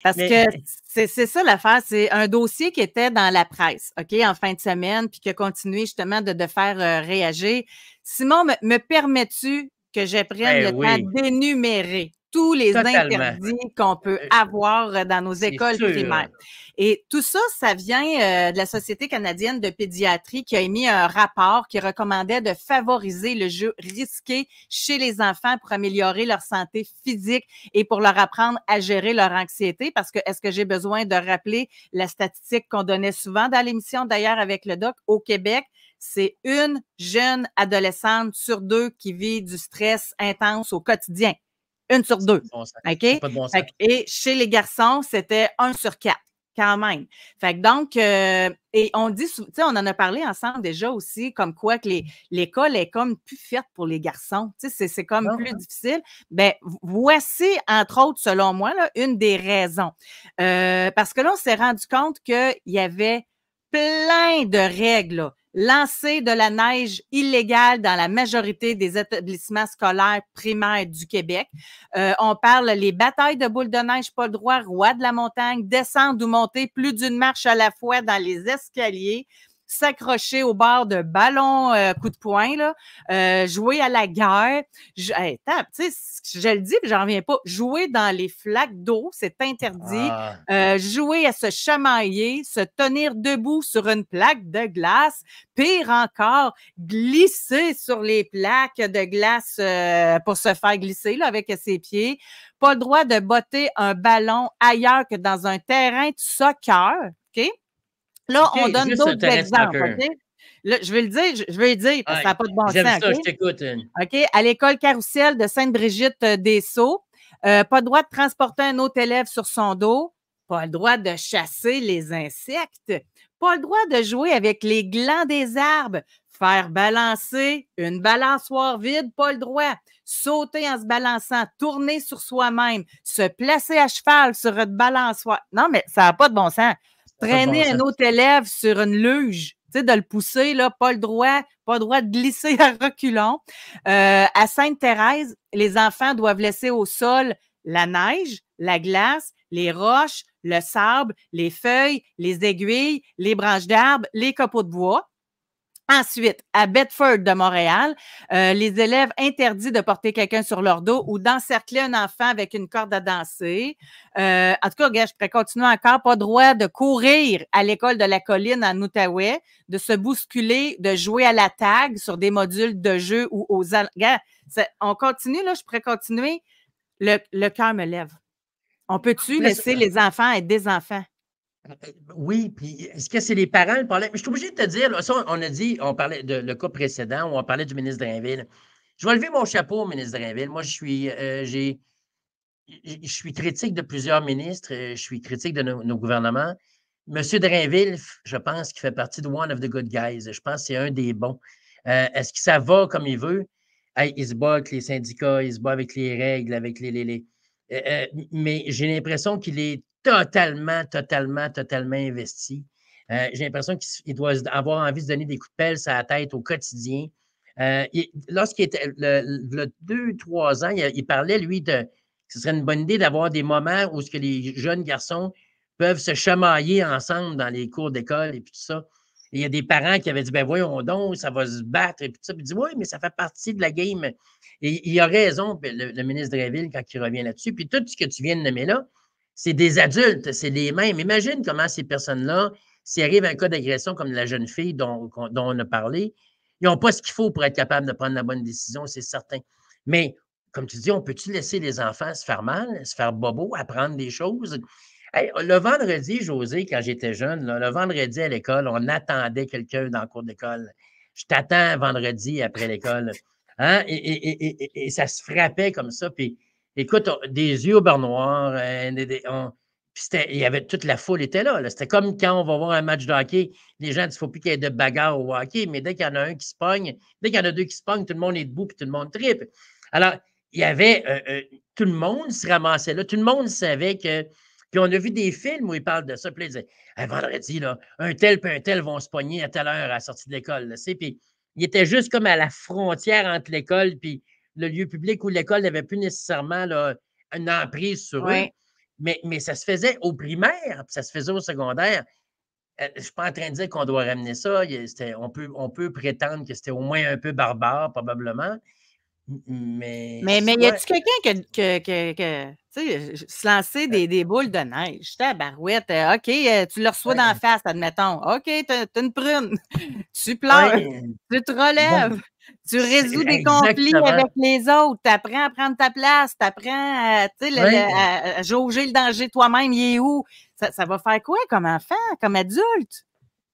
Parce que c'est ça l'affaire, c'est un dossier qui était dans la presse, OK, en fin de semaine, puis qui a continué justement de faire réagir. Simon, me permets-tu que je prenne le temps d'énumérer tous les totalement interdits qu'on peut avoir dans nos écoles primaires? Et tout ça, ça vient de la Société canadienne de pédiatrie qui a émis un rapport qui recommandait de favoriser le jeu risqué chez les enfants pour améliorer leur santé physique et pour leur apprendre à gérer leur anxiété. Parce que, est-ce que j'ai besoin de rappeler la statistique qu'on donnait souvent dans l'émission, d'ailleurs, avec le doc, au Québec? C'est une jeune adolescente sur 2 qui vit du stress intense au quotidien. 1 sur 2. OK? Et chez les garçons, c'était 1 sur 4. Quand même. Fait que donc, et on dit, tu sais, on en a parlé ensemble déjà aussi, comme quoi que l'école est comme plus faite pour les garçons. Tu sais, c'est comme plus difficile. Ben, voici, entre autres, selon moi, là, une des raisons. Parce que là, on s'est rendu compte qu'il y avait plein de règles, là. Lancer de la neige illégale dans la majorité des établissements scolaires primaires du Québec. On parle les batailles de boules de neige, pas le droit, roi de la montagne, descendre ou monter plus d'une marche à la fois dans les escaliers, s'accrocher au bord de ballons coup de poing, là, jouer à la guerre. Tu sais, je le dis, puis j'en reviens pas. Jouer dans les flaques d'eau, c'est interdit. Jouer à se chamailler, se tenir debout sur une plaque de glace. Pire encore, glisser sur les plaques de glace pour se faire glisser là, avec ses pieds. Pas le droit de botter un ballon ailleurs que dans un terrain de soccer. OK? Là, on donne d'autres exemples. OK? Là, je vais le dire, parce que ça n'a pas de bon sens. J'aime ça, okay? Je t'écoute. OK? À l'école Carrousel de Sainte-Brigitte-des-Sceaux, pas le droit de transporter un autre élève sur son dos. Pas le droit de chasser les insectes. Pas le droit de jouer avec les glands des arbres. Faire balancer une balançoire vide, pas le droit. Sauter en se balançant, tourner sur soi-même, se placer à cheval sur une balançoire. Non, mais ça n'a pas de bon sens. Traîner un autre élève sur une luge, tu sais, de le pousser, là, pas le droit de glisser à reculons. À Sainte-Thérèse, les enfants doivent laisser au sol la neige, la glace, les roches, le sable, les feuilles, les aiguilles, les branches d'arbres, les copeaux de bois. Ensuite, à Bedford de Montréal, les élèves interdits de porter quelqu'un sur leur dos ou d'encercler un enfant avec une corde à danser. En tout cas, regarde, je pourrais continuer encore. Pas droit de courir à l'école de la colline en Outaouais, de se bousculer, de jouer à la tag sur des modules de jeu ou aux... Regarde, on continue, là, je pourrais continuer. Le cœur me lève. On peut-tu laisser les enfants être des enfants? Oui, puis est-ce que c'est les parents le problème? Je suis obligé de te dire, là, ça, on parlait de le cas précédent où on parlait du ministre Drainville. Je vais lever mon chapeau au ministre Drainville. Moi, je suis critique de plusieurs ministres, je suis critique de nos gouvernements. Monsieur Drainville, je pense qu'il fait partie de one of the good guys. Je pense que c'est un des bons. Est-ce que ça va comme il veut? Hey, il se bat avec les syndicats, il se bat avec les règles, avec mais j'ai l'impression qu'il est totalement investi. J'ai l'impression qu'il doit avoir envie de se donner des coups de pelle sur la tête au quotidien. Lorsqu'il était, le 2-3 ans, il parlait, lui, que ce serait une bonne idée d'avoir des moments où ce que les jeunes garçons peuvent se chamailler ensemble dans les cours d'école et puis tout ça. Et il y a des parents qui avaient dit, ben voyons donc, ça va se battre et puis tout ça. Puis il dit, oui, mais ça fait partie de la game. Et il a raison, le ministre Drainville, quand il revient là-dessus. Puis tout ce que tu viens de nommer là, c'est des adultes, c'est les mêmes. Imagine comment ces personnes-là, s'il arrive un cas d'agression comme la jeune fille dont on a parlé, ils n'ont pas ce qu'il faut pour être capable de prendre la bonne décision, c'est certain. Mais, comme tu dis, on peut-tu laisser les enfants se faire mal, se faire bobo, apprendre des choses? Hey, le vendredi, José, quand j'étais jeune, là, le vendredi à l'école, on attendait quelqu'un dans le cours d'école. Je t'attends vendredi après l'école. Hein? Et ça se frappait comme ça. Puis, écoute, des yeux au beurre noir, il y avait toute la foule était là. C'était comme quand on va voir un match de hockey. Les gens disent qu'il ne faut plus qu'il y ait de bagarre au hockey, mais dès qu'il y en a un qui se pogne, dès qu'il y en a deux qui se pognent, tout le monde est debout puis tout le monde tripe. Alors, il y avait tout le monde se ramassait là. Tout le monde savait que. Puis on a vu des films où ils parlent de ça. Puis là, ils disaient vendredi, là, un tel puis un tel vont se pogner à telle heure à la sortie de l'école. Puis il était juste comme à la frontière entre l'école puis le lieu public où l'école n'avait plus nécessairement là, une emprise sur eux. Mais ça se faisait au primaire, puis ça se faisait au secondaire. Je ne suis pas en train de dire qu'on doit ramener ça. On peut prétendre que c'était au moins un peu barbare, probablement. Mais y a-tu quelqu'un que tu sais, se lancer des boules de neige? Tabarouette, OK, tu le reçois dans la face, admettons. OK, t'as une prune. Tu pleures, tu te relèves, tu résous des conflits avec les autres, tu apprends à prendre ta place, tu apprends à jauger le danger toi-même, il est où? Ça va faire quoi comme enfant, comme adulte?